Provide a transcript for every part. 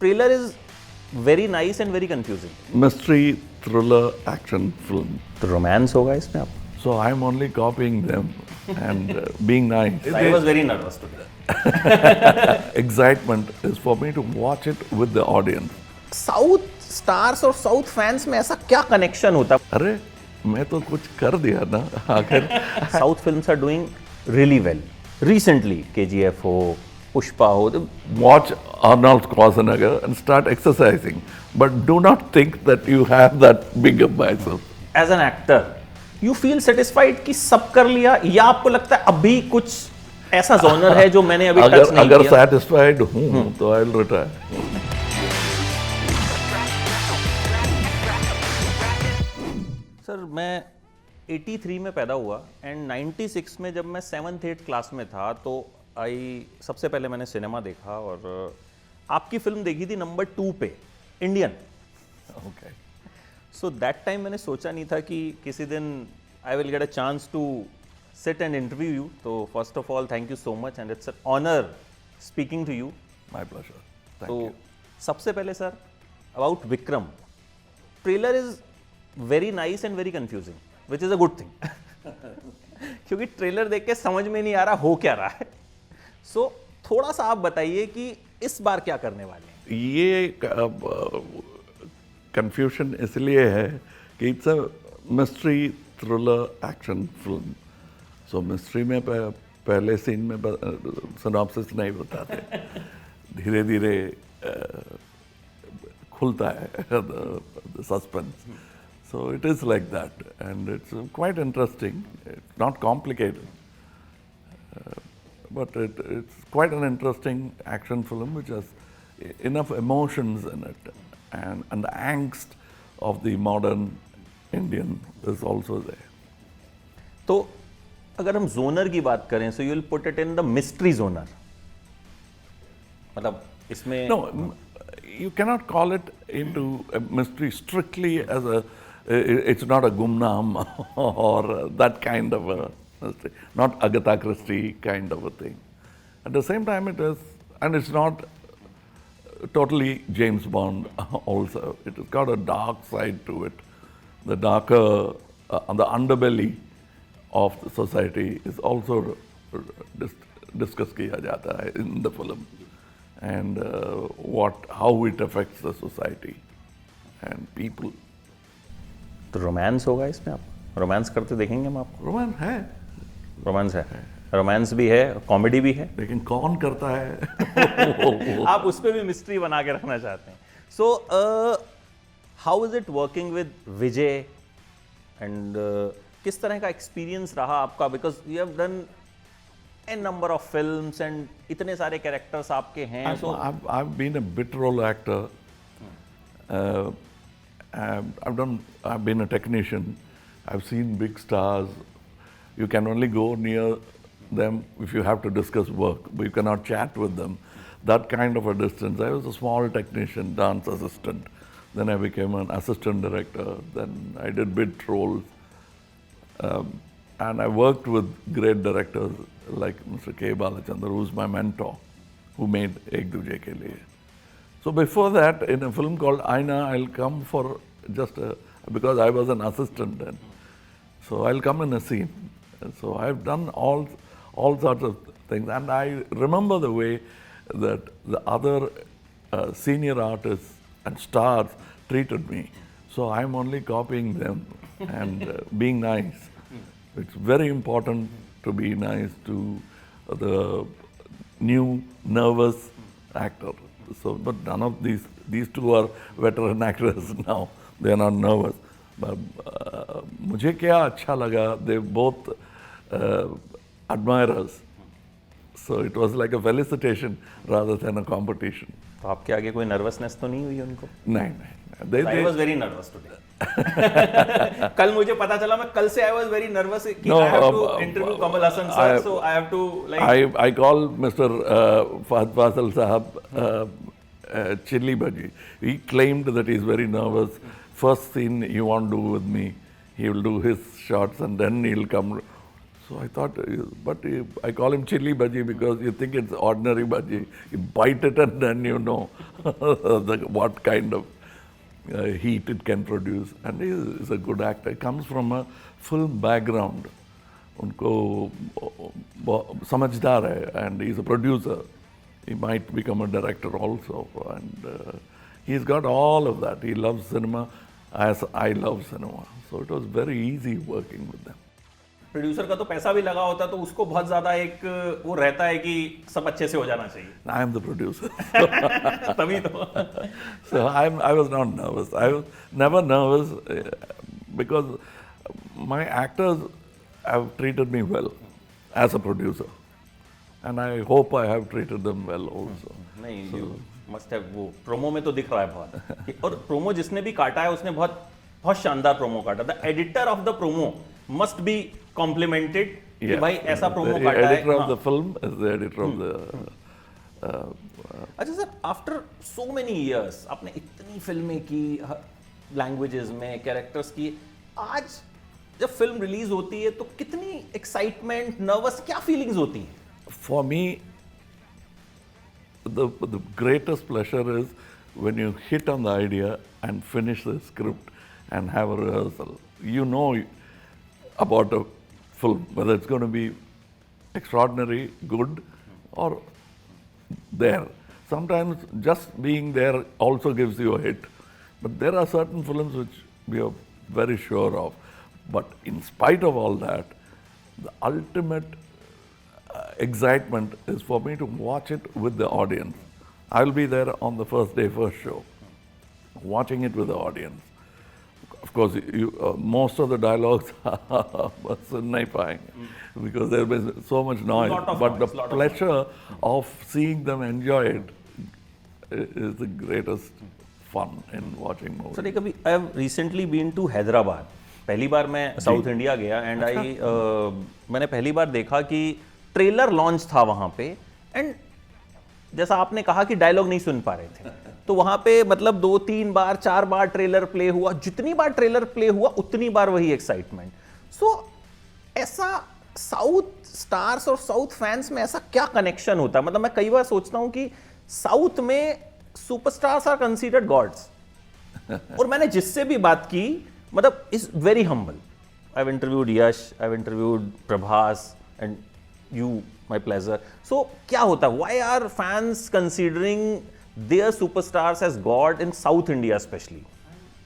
Trailer is very nice and very confusing. Mystery, thriller, action film. तो romance होगा इसमें आप? So I'm only copying them and being nice. I was very nervous today. Excitement is for me to watch it with the audience. South stars और south fans में ऐसा क्या connection होता? अरे मैं तो कुछ कर दिया ना आखिर. South films are doing really well. Recently, KGF हो, पुष्पा हो. Watch Arnold Schwarzenegger and start exercising. But do not think that you have that bigger biceps. As an actor, you feel satisfied कि सब कर लिया, या आपको लगता है अभी कुछ ऐसा जॉनर है जो मैंने अभी टच नहीं अगर किया? satisfied हूँ तो I'll retire. सर मैं 83 में पैदा हुआ एंड 96 में जब मैं 7th 8th क्लास में था तो सबसे पहले मैंने सिनेमा देखा और आपकी फिल्म देखी थी नंबर 2 पे, Indian. Okay. So that time मैंने सोचा नहीं था कि किसी दिन I will get a chance to sit and interview you. तो first of all thank you so much and it's an honour speaking to you. My pleasure. Thank तो you. सबसे पहले sir about Vikram. Trailer is very nice and very confusing which is a good thing. क्योंकि trailer देख के समझ में नहीं आ रहा हो क्या रहा है. सो थोड़ा सा आप बताइए कि इस बार क्या करने वाले हैं. ये कंफ्यूजन इसलिए है कि it's a mystery thriller action film. So mystery में पहले सीन में सिनॉप्सिस नहीं बताते, धीरे धीरे खुलता है suspense. So it is like that, and it's quite interesting. It's not complicated, but it's quite an interesting action film which has enough emotions in it, and the angst of the modern Indian is also there. तो अगर हम genre की बात करें so you will put it in the mystery genre. मतलब इसमें No, you cannot call it into a mystery strictly as a. It's not a Gumnam or that kind of a mystery, not Agatha Christie kind of a thing. At the same time, it is, and it's not totally James Bond also. It has got a dark side to it. The darker, the underbelly of the society is also discussed किया जाता है in the film, and how it affects the society and people. तो romance होगा इसमें. आप romance करते देखेंगे हम आपको? रोमांस है. रोमांस है, रोमांस भी है, कॉमेडी भी है, लेकिन कौन करता है? आप उस पर भी मिस्ट्री बना के रखना चाहते हैं. So how is it working with Vijay and किस तरह का एक्सपीरियंस रहा आपका? Because you have done A number of films and इतने सारे कैरेक्टर्स आपके हैं. I've been a bit role actor. I've been a technician. I've seen big stars. You can only go near them if you have to discuss work, but you cannot chat with them. That kind of a distance. I was a small technician, dance assistant. Then I became an assistant director. Then I did bit roles. And I worked with great directors like Mr. K. Balachandra, who's my mentor, who made Ek Duje Ke Liye. So before that, in a film called Aina, I'll come for because I was an assistant then. So I'll come in a scene. So I've done all sorts of things, and I remember the way that the other senior artists and stars treated me. So I'm only copying them and being nice. It's very important to be nice to the new nervous actor. So, but none of these two are veteran actors now. They are not nervous. But मुझे क्या अच्छा लगा? They both admire us. So it was like a felicitation rather than a competition. तो आपके आगे कोई nervousness तो नहीं हुई उनको? नहीं. I was very nervous today. कल मुझे पता चला, मैं कल से I was very nervous कि I have to interview Kamal Haasan sir, so I have to like. I call Mr. Faasil sahab chilli bhaji. He claimed that he is very nervous. First scene he won't do with me. He will do his shots and then he'll come. So I thought, but I call him chili bhaji because you think it's ordinary bhaji. You bite it and then you know what kind of heat it can produce. And he is a good actor. He comes from a film background. उनको समझदार है, and he's a producer. He might become a director also, and he's got all of that. He loves cinema as I love cinema. So it was very easy working with them. Producer का तो पैसा भी लगा होता तो उसको बहुत ज्यादा एक वो रहता है कि सब अच्छे से हो जाना चाहिए. I am the producer. तभी तो. So I was not nervous. I was never nervous because my actors have treated me well as a producer. And I hope I have treated them well also. नहीं, you must have. वो promo में तो दिख रहा है बहुत. और promo जिसने भी काटा है उसने बहुत बहुत शानदार प्रोमो काटा. The editor of the promo must be complimented. कि भाई ऐसा प्रोमो काटा है. The editor of the film is the editor of the. अच्छा sir, after so many years आपने इतनी फिल्में की, लैंग्वेजेस में कैरेक्टर्स की, आज जब फिल्म रिलीज होती है तो कितनी एक्साइटमेंट, नर्वस, क्या फीलिंग्स होती हैं? For me, the greatest pleasure is when you hit on the idea and finish the script and have a rehearsal. You know about a film, whether it's going to be extraordinary, good, or there. Sometimes just being there also gives you a hit. But there are certain films which we are very sure of. But in spite of all that, the ultimate excitement is for me to watch it with the audience. I'll be there on the first day, first show, watching it with the audience. Of course, most of the dialogues सुन नहीं पाएंगे because there is so much noise. But the pleasure of seeing them enjoy it is the greatest fun in watching movies. Sir, कभी I have recently been to Hyderabad. पहली बार मैं south India गया and मैंने पहली बार देखा कि ट्रेलर लॉन्च था वहां पे, एंड जैसा आपने कहा कि डायलॉग नहीं सुन पा रहे थे, तो वहां पे मतलब 2-3 बार 4 बार ट्रेलर प्ले हुआ. जितनी बार ट्रेलर प्ले हुआ उतनी बार वही एक्साइटमेंट. सो ऐसा साउथ स्टार्स और साउथ फैंस में ऐसा क्या कनेक्शन होता है? मतलब मैं कई बार सोचता हूं कि साउथ में सुपरस्टार्स आर कंसीडर्ड गॉड्स, और मैंने जिससे भी बात की मतलब is very humble. I have interviewed Yash, I have interviewed Prabhas, and you, my pleasure. So क्या होता है? Why are fans considering their superstars as God in South India specially?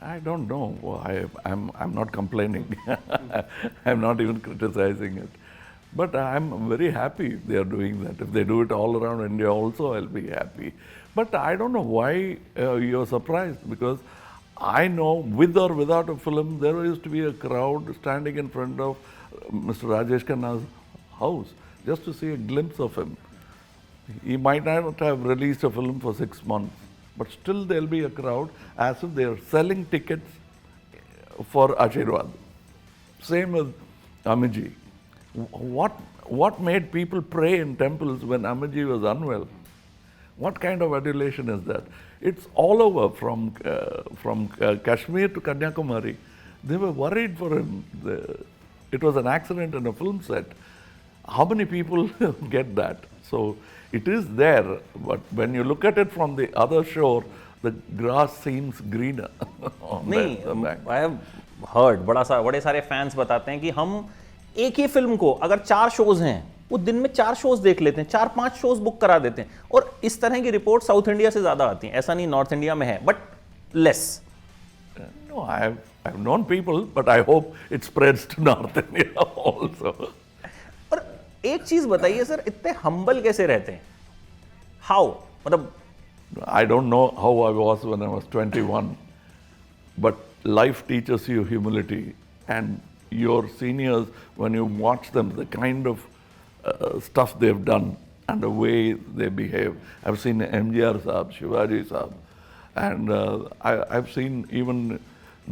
I don't know. I'm not complaining. I'm not even criticizing it. But I'm very happy they are doing that. If they do it all around India also, I'll be happy. But I don't know why you're surprised, because I know with or without a film, there used to be a crowd standing in front of Mr. Rajesh Khanna's house just to see a glimpse of him. He might not have released a film for 6 months, but still there'll be a crowd as if they're selling tickets for Ashirwad. Same with Amiji. What made people pray in temples when Amiji was unwell? What kind of adulation is that? It's all over from Kashmir to Kanyakumari. They were worried for him. It was an accident in a film set. How many people get that? So it is there, but when you look at it from the other shore, the grass seems greener on the bank. I have heard बड़े सारे fans बताते हैं कि हम एक ही film को अगर 4 shows हैं, वो दिन में 4 शोज देख लेते हैं, 4-5 शोज बुक करा देते हैं, और इस तरह की रिपोर्ट साउथ इंडिया से ज्यादा आती हैं. ऐसा नहीं नॉर्थ इंडिया में है, but less. No, I've known people, but I hope it spreads to North India also. और एक चीज बताइए सर, इतने हम्बल कैसे रहते हैं? हाउ? मतलब I don't know how I was when I was 21, but life teaches you humility, and your seniors, when you watch them, the kind of stuff they've done and the way they behave. I've seen MGR Saab, Shivaji Saab, and I've seen even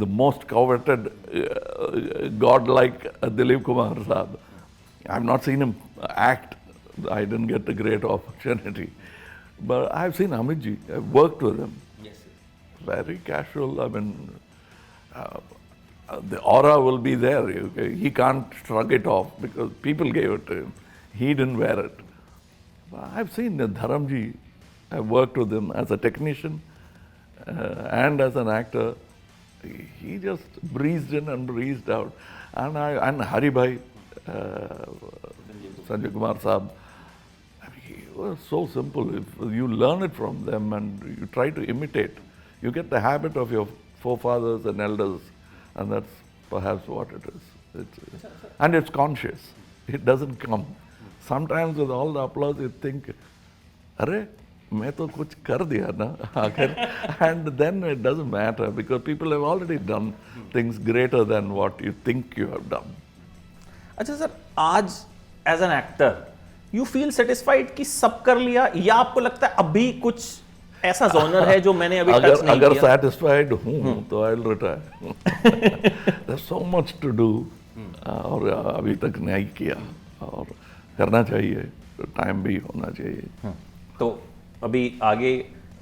the most coveted godlike Dilip Kumar Saab. I've not seen him act. I didn't get a great opportunity. But I've seen Amiji. I've worked with him. yes. Very casual. I mean, the aura will be there. He can't shrug it off because people gave it to him. He didn't wear it. I've seen Dharamji. I've worked with him as a technician and as an actor. He just breezed in and breezed out. And Hari Bhai, Sanjay Kumar Saab, I mean, he was so simple. If you learn it from them and you try to imitate, you get the habit of your forefathers and elders, and that's perhaps what it is. And it's conscious. It doesn't come. Sometimes with all the applause, you think, "Arey, मैं तो कुछ कर दिया ना आखिर," and then it doesn't matter because people have already done things greater than what you think you have done. अच्छा sir, आज as an actor you feel satisfied कि सब कर लिया, या आपको लगता है अभी कुछ ऐसा जॉनर है जो मैंने अभी टच नहीं अगर किया? satisfied हूँ तो I'll retire. There's so much to do और अभी तक नहीं किया और करना चाहिए, टाइम भी होना चाहिए. तो अभी आगे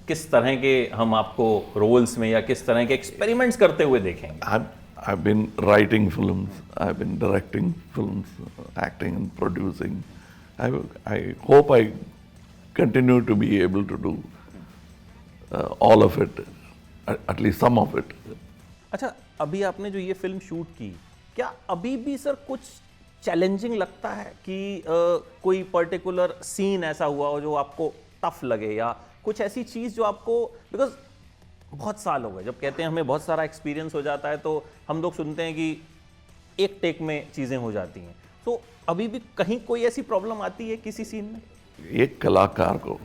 किस तरह के हम आपको रोल्स में या किस तरह के एक्सपेरिमेंट्स करते हुए देखेंगे? I've been writing films, I've been directing films, acting and producing. I hope I continue to be able to do all of it, at least some of it. अच्छा, अभी आपने जो ये फिल्म शूट की, क्या अभी भी सर कुछ चैलेंजिंग लगता है कि कोई पर्टिकुलर सीन ऐसा हुआ हो जो आपको टफ लगे, या कुछ ऐसी चीज़ जो आपको, बिकॉज बहुत साल हो गए, जब कहते हैं हमें बहुत सारा एक्सपीरियंस हो जाता है तो हम लोग सुनते हैं कि एक टेक में चीज़ें हो जाती हैं, तो अभी भी कहीं कोई ऐसी प्रॉब्लम आती है किसी सीन में? एक कलाकार को,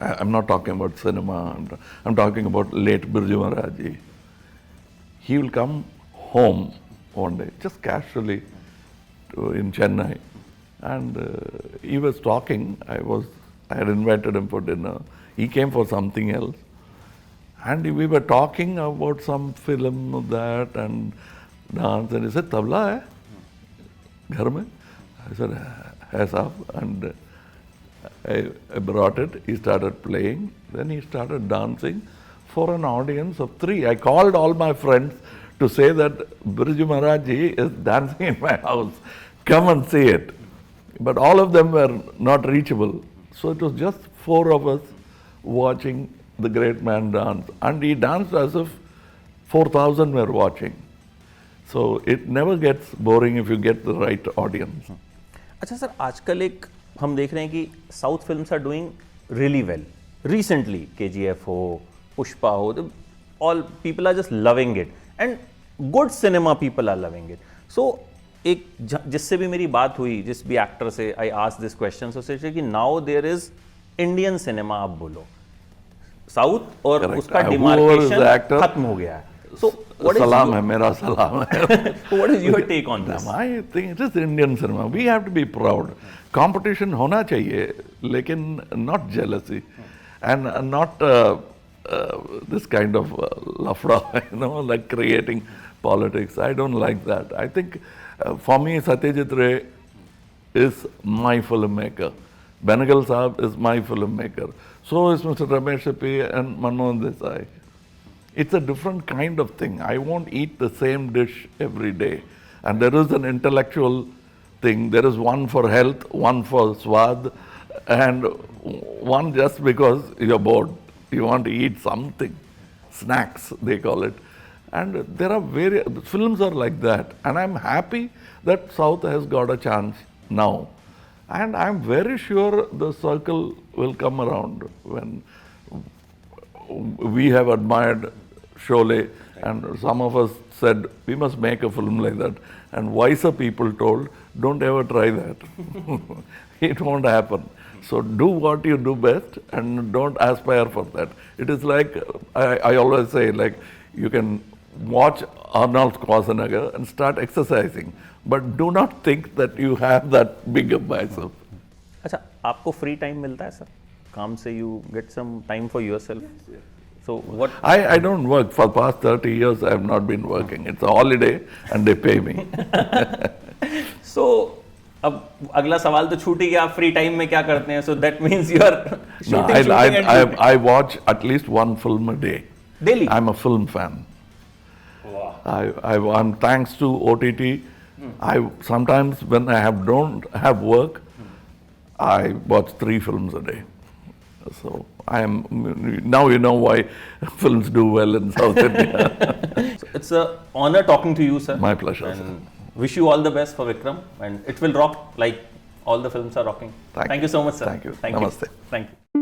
I'm not talking about cinema, I'm talking about late Birju Maharaj ji. He will come home one day, just casually in Chennai, and he was talking. I had invited him for dinner. He came for something else, and we were talking about some film of that and dance, and he said, "Tabla hai ghar mein?" I said, "Hai saab," and I brought it. He started playing. Then he started dancing for an audience of 3. I called all my friends to say that Birju Maharaj ji is dancing in my house. Come and see it. But all of them were not reachable. So it was just 4 of us watching the great man dance. And he danced as if 4,000 were watching. So it never gets boring if you get the right audience. अच्छा sir, आजकल एक हम देख रहे हैं कि South films are doing really well. Recently KGF हो, पुष्पा हो, all people are just loving it, and good cinema people are loving it. So एक जिससे भी मेरी बात हुई, जिस भी एक्टर से I ask this question, so say कि now there is Indian cinema, आप बोलो साउथ और उसका डिमार्केशन खत्म हो गया है. So salam hai, mera salam hai. What is your take on this? I think it is Indian cinema. We have to be proud. Competition होना चाहिए, लेकिन not jealousy and not this kind of lafda, like creating politics. I don't like that. I think for me, Satyajit Ray is my filmmaker. Benegal Saab is my filmmaker. So is Mr. Ramesh P. and Manmohan Desai. It's a different kind of thing. I won't eat the same dish every day. And there is an intellectual thing. There is one for health, one for swad, and one just because you're bored. You want to eat something. Snacks, they call it. And there are various films are like that. And I'm happy that South has got a chance now. And I'm very sure the circle will come around when we have admired Sholay, and some of us said we must make a film like that, and wiser people told don't ever try that. It won't happen. So do what you do best and don't aspire for that. It is like I always say, like you can watch Arnold Schwarzenegger and start exercising, but do not think that you have that bigger bicep. अच्छा, आपको free time मिलता है sir काम से? You get some time for yourself? So what? I don't work. For the past 30 years, I have not been working. It's a holiday and they pay me. So, अब अगला सवाल तो छूट ही गया, आप फ्री टाइम में क्या करते हैं? So that means you are shooting. I watch at least one film a day. Daily? I'm a film fan. And thanks to OTT, I sometimes when I don't have work, I watch 3 films a day. So now you know why films do well in South India. So it's an honor talking to you, sir. My pleasure. And wish you all the best for Vikram, and it will rock like all the films are rocking. Thank you so much, sir. Thank you. Thank Namaste. you. Thank you.